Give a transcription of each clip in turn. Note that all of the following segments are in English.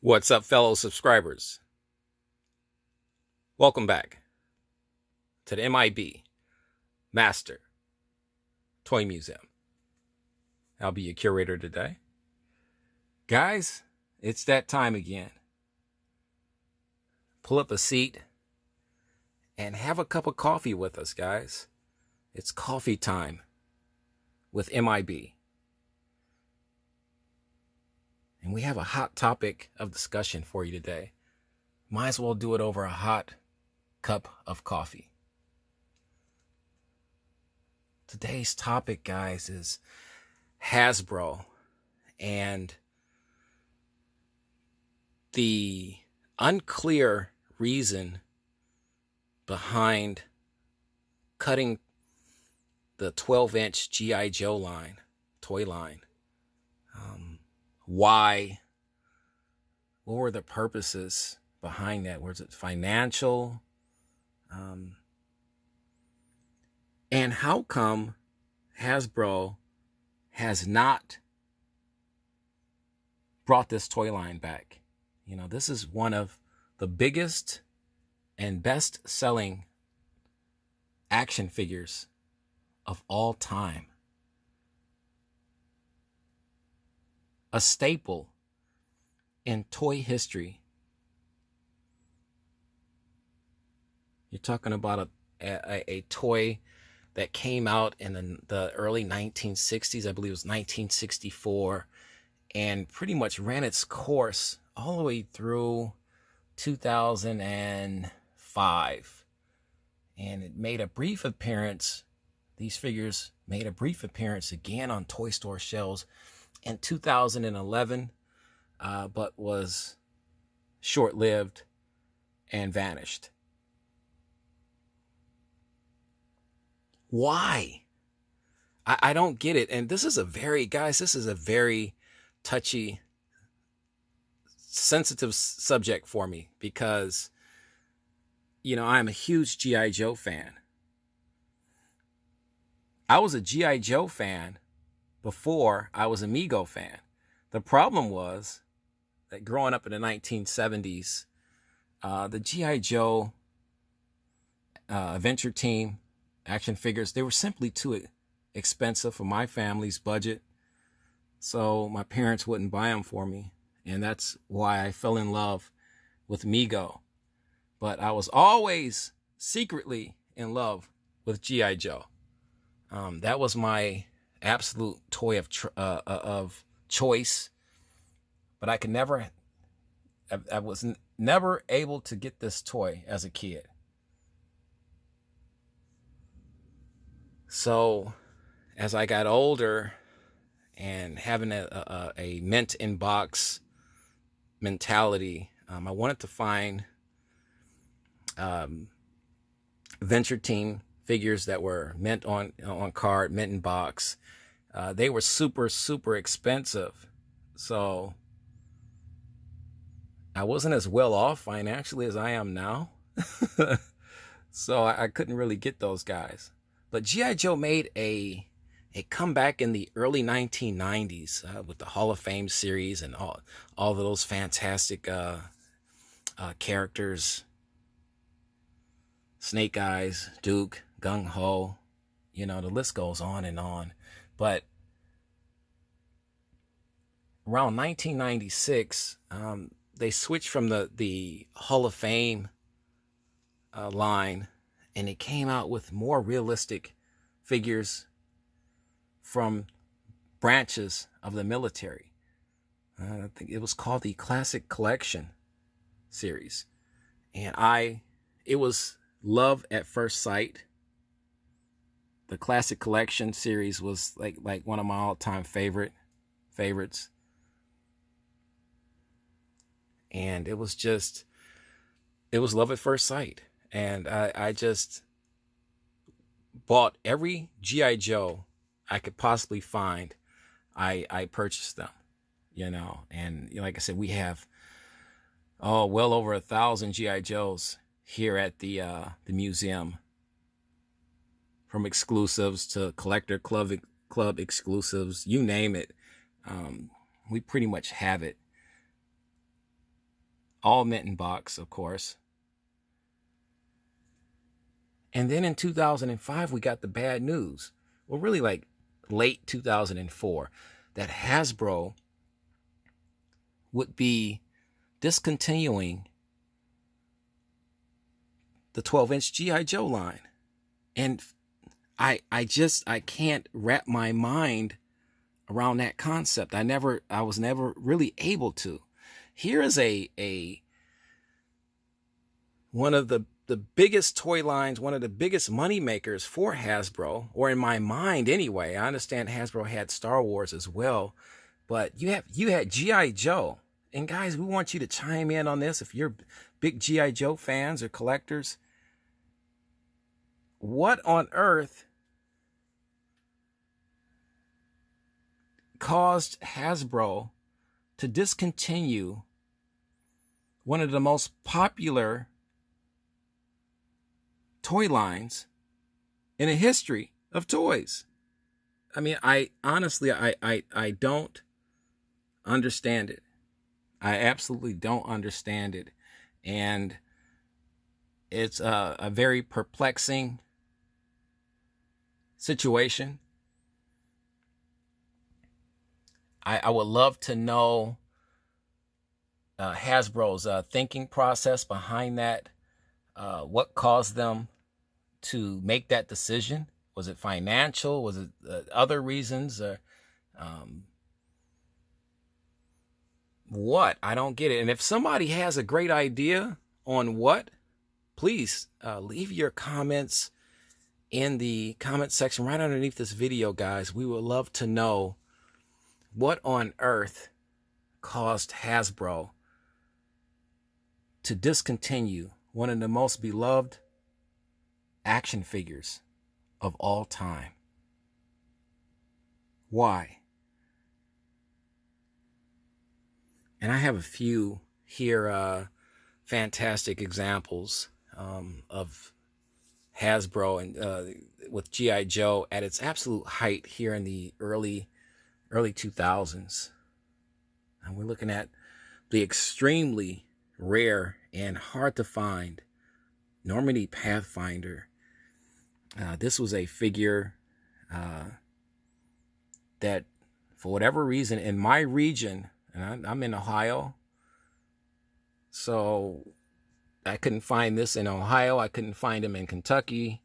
What's up, fellow subscribers? Welcome back to the M.I.B. Master Toy Museum. I'll be your curator today. Guys, it's that time again. Pull up a seat and have a cup of coffee with us, guys. It's coffee time with M.I.B. And we have a hot topic of discussion for you today. Might as well do it over a hot cup of coffee. Today's topic, guys, is HASBRO and the unclear reason behind cutting the 12-inch G.I. Joe line, toy line. Why? What were the purposes behind that? Was it financial? And how come HASBRO has not brought this toy line back? You know, this is one of the biggest and best-selling action figures of all time. A staple in toy history. You're talking about a toy that came out in the early 1960s. I believe it was 1964, and pretty much ran its course all the way through 2005. And it made a brief appearance. These figures made a brief appearance again on toy store shelves in 2011, but was short-lived and vanished. Why? I don't get it. And this is a very touchy, sensitive subject for me because, you know, I'm a huge G.I. Joe fan. I was a G.I. Joe fan before I was a M.I.B fan. The problem was that growing up in the 1970s, the G.I. Joe Adventure Team action figures, they were simply too expensive for my family's budget. So my parents wouldn't buy them for me. And that's why I fell in love with M.I.B. But I was always secretly in love with G.I. Joe. That was my absolute toy of choice. But I was never able to get this toy as a kid. So as I got older and having a mint in box mentality, I wanted to find Venture Team figures that were mint on card, mint in box. They were super expensive. So I wasn't as well off financially as I am now. So I couldn't really get those guys. But G.I. Joe made a comeback in the early 1990s with the Hall of Fame series and all of those fantastic characters. Snake Eyes, Duke, Gung Ho, you know, the list goes on and on. But around 1996, they switched from the Hall of Fame line, and it came out with more realistic figures from branches of the military. I think it was called the Classic Collection series. And it was love at first sight. The Classic Collection series was like one of my all-time favorites. And it was love at first sight. And I just bought every G.I. Joe I could possibly find. I purchased them, you know. And like I said, we have well over 1,000 G.I. Joes here at the museum, from exclusives to collector club exclusives, you name it. We pretty much have it. all mint in box, of course. And then in 2005, we got the bad news. Well, really like late 2004, that Hasbro would be discontinuing the 12-inch G.I. Joe line. And I can't wrap my mind around that concept. I was never really able to. Here is one of the biggest toy lines, one of the biggest money makers for Hasbro, or in my mind anyway. I understand Hasbro had Star Wars as well, but you had G.I. Joe. And guys, we want you to chime in on this if you're big G.I. Joe fans or collectors. What on earth caused Hasbro to discontinue one of the most popular toy lines in the history of toys? I mean, I honestly don't understand it. I absolutely don't understand it. And it's a very perplexing situation. I would love to know Hasbro's thinking process behind that. What caused them to make that decision? Was it financial? Was it other reasons? What? I don't get it. And if somebody has a great idea on what, please leave your comments in the comment section right underneath this video, guys. We would love to know what on earth caused Hasbro to discontinue one of the most beloved action figures of all time. Why? And I have a few here, fantastic examples of Hasbro and with G.I. Joe at its absolute height here in the early 2000s. And we're looking at the extremely rare and hard to find Normandy Pathfinder. This was a figure that, for whatever reason, in my region, and I'm in Ohio, so I couldn't find this in Ohio. I couldn't find him in Kentucky.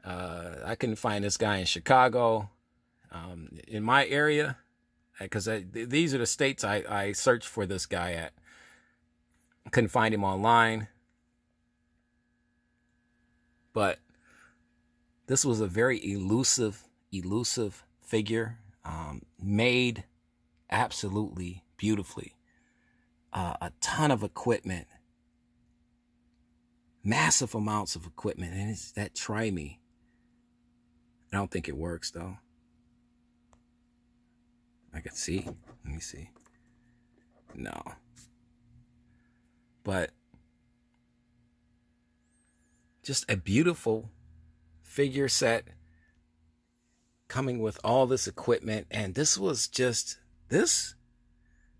I couldn't find this guy in Chicago. In my area, because these are the states I searched for this guy at. I couldn't find him online. But this was a very elusive figure, made absolutely beautifully. A ton of equipment, massive amounts of equipment, and it's that Try Me. I don't think it works though. I can see. Let me see. No. But just a beautiful figure set coming with all this equipment. And this was just this.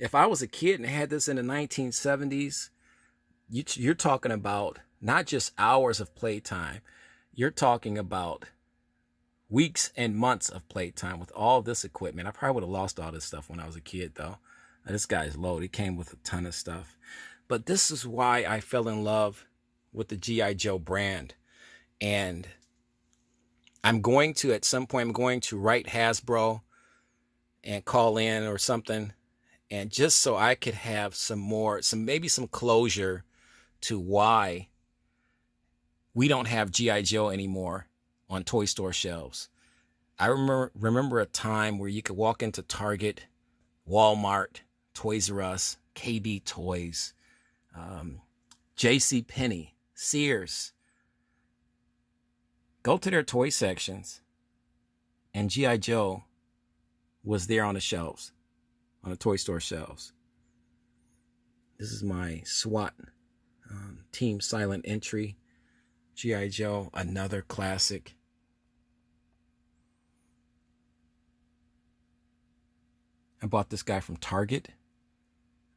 If I was a kid and had this in the 1970s, you're talking about not just hours of playtime. You're talking about weeks and months of playtime with all this equipment. I probably would have lost all this stuff when I was a kid, though. This guy's loaded. He came with a ton of stuff. But this is why I fell in love with the G.I. Joe brand. And I'm going to, at some point, I'm going to write Hasbro and call in or something. And just so I could have maybe some closure to why we don't have G.I. Joe anymore on toy store shelves. I remember a time where you could walk into Target, Walmart, Toys R Us, KB Toys, J.C. Penney, Sears. Go to their toy sections, and G.I. Joe was there on the shelves, on the toy store shelves. This is my SWAT Team Silent Entry. G.I. Joe, another classic. I bought this guy from Target.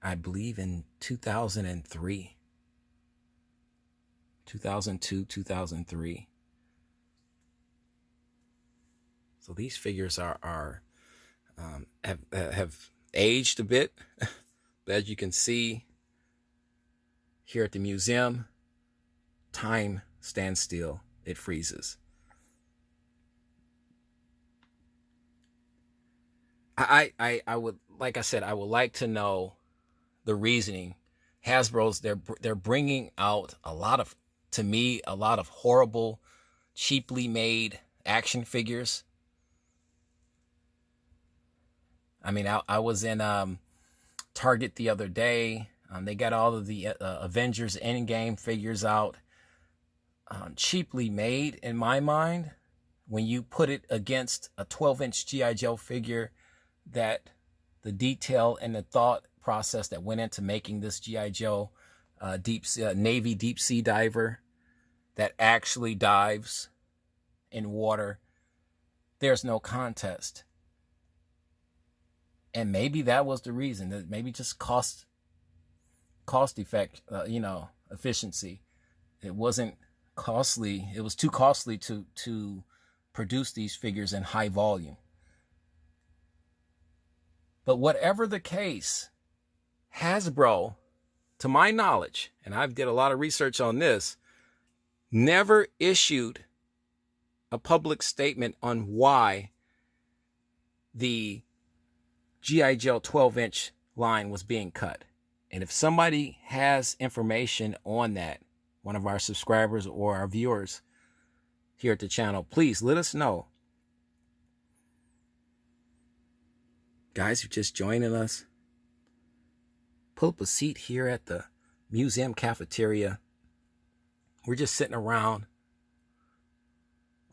I believe in 2003, 2002, 2003. So these figures have aged a bit. But as you can see here at the museum, time stands still. It freezes. I would, like I said, I would like to know the reasoning. Hasbro's, they're bringing out a lot of, to me, a lot of horrible, cheaply made action figures. I mean, I was in Target the other day. They got all of the Avengers Endgame figures out. Cheaply made, in my mind. When you put it against a 12-inch G.I. Joe figure, that the detail and the thought process that went into making this G.I. Joe Navy deep sea diver that actually dives in water, there's no contest. And maybe that was the reason. That maybe just cost effect, efficiency. It wasn't costly. It was too costly to produce these figures in high volume. But whatever the case, Hasbro, to my knowledge, and I've did a lot of research on this, never issued a public statement on why the G.I. Joe 12-inch line was being cut. And if somebody has information on that, one of our subscribers or our viewers here at the channel, please let us know. Guys, you're just joining us, pull up a seat here at the museum cafeteria. We're just sitting around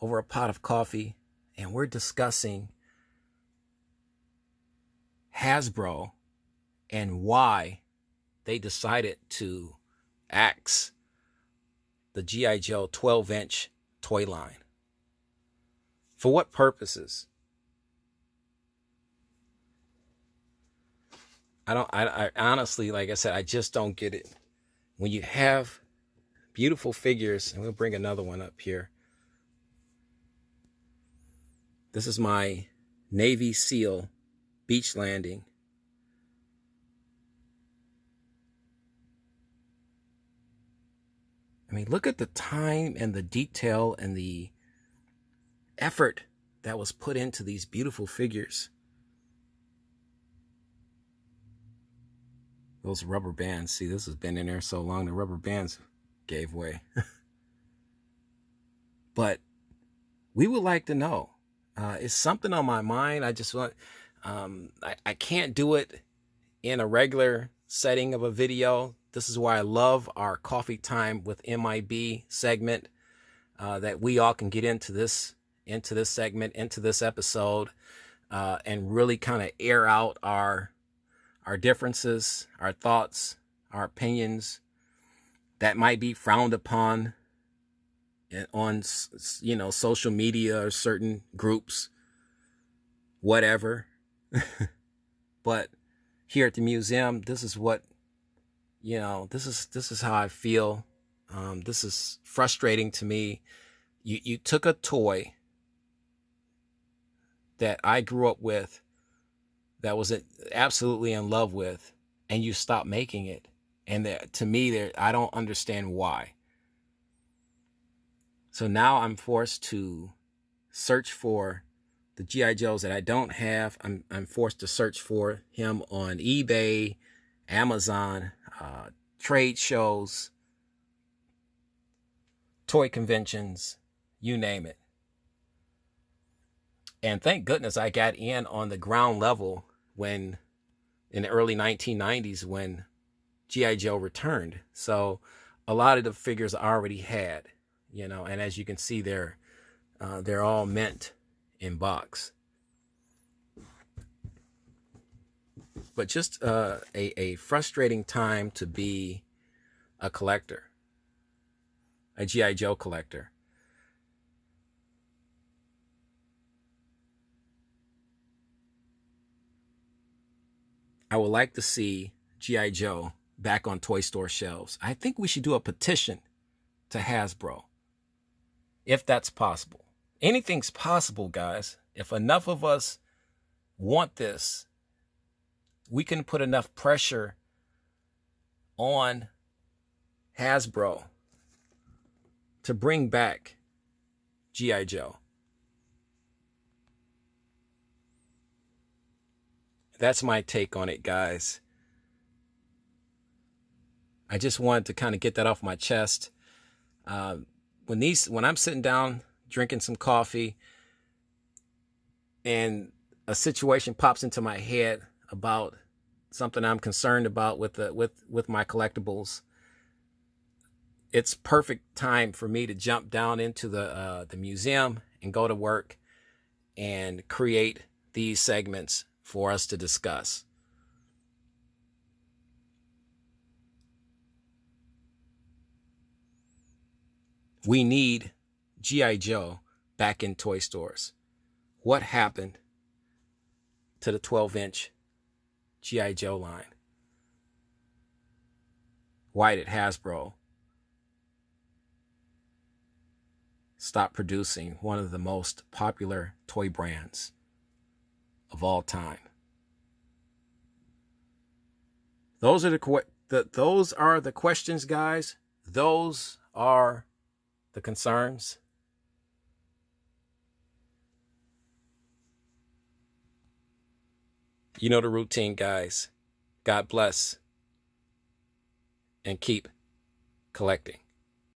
over a pot of coffee, and we're discussing Hasbro and why they decided to axe the G.I. Joe 12-inch toy line. For what purposes? I honestly, like I said, I just don't get it. When you have beautiful figures, and we'll bring another one up here. This is my Navy SEAL beach landing. I mean, look at the time and the detail and the effort that was put into these beautiful figures. Those rubber bands. See, this has been in there so long, the rubber bands gave way. But we would like to know. It's something on my mind. I just want, I can't do it in a regular setting of a video. This is why I love our coffee time with M.I.B segment, that we all can get into this segment, into this episode, and really kind of air out our differences, our thoughts, our opinions that might be frowned upon on, social media or certain groups, whatever. But here at the museum, this is what, this is how I feel. This is frustrating to me. You took a toy that I grew up with, that was absolutely in love with, and you stopped making it. And to me, I don't understand why. So now I'm forced to search for the G.I. Joes that I don't have. I'm forced to search for him on eBay, Amazon, trade shows, toy conventions, you name it. And thank goodness I got in on the ground level when, in the early 1990s, when G.I. Joe returned. So a lot of the figures I already had, and as you can see, they're all mint in box. But just a frustrating time to be a collector, a G.I. Joe collector. I would like to see G.I. Joe back on toy store shelves. I think we should do a petition to Hasbro, if that's possible. Anything's possible, guys. If enough of us want this, we can put enough pressure on Hasbro to bring back G.I. Joe. That's my take on it, guys. I just wanted to kind of get that off my chest. When I'm sitting down drinking some coffee and a situation pops into my head about something I'm concerned about with my collectibles, it's perfect time for me to jump down into the museum and go to work and create these segments for us to discuss. We need G.I. Joe back in toy stores. What happened to the 12-inch G.I. Joe line? Why did Hasbro stop producing one of the most popular toy brands of all time? Those are the questions, guys. Those are the concerns. You know the routine, guys. God bless and keep collecting.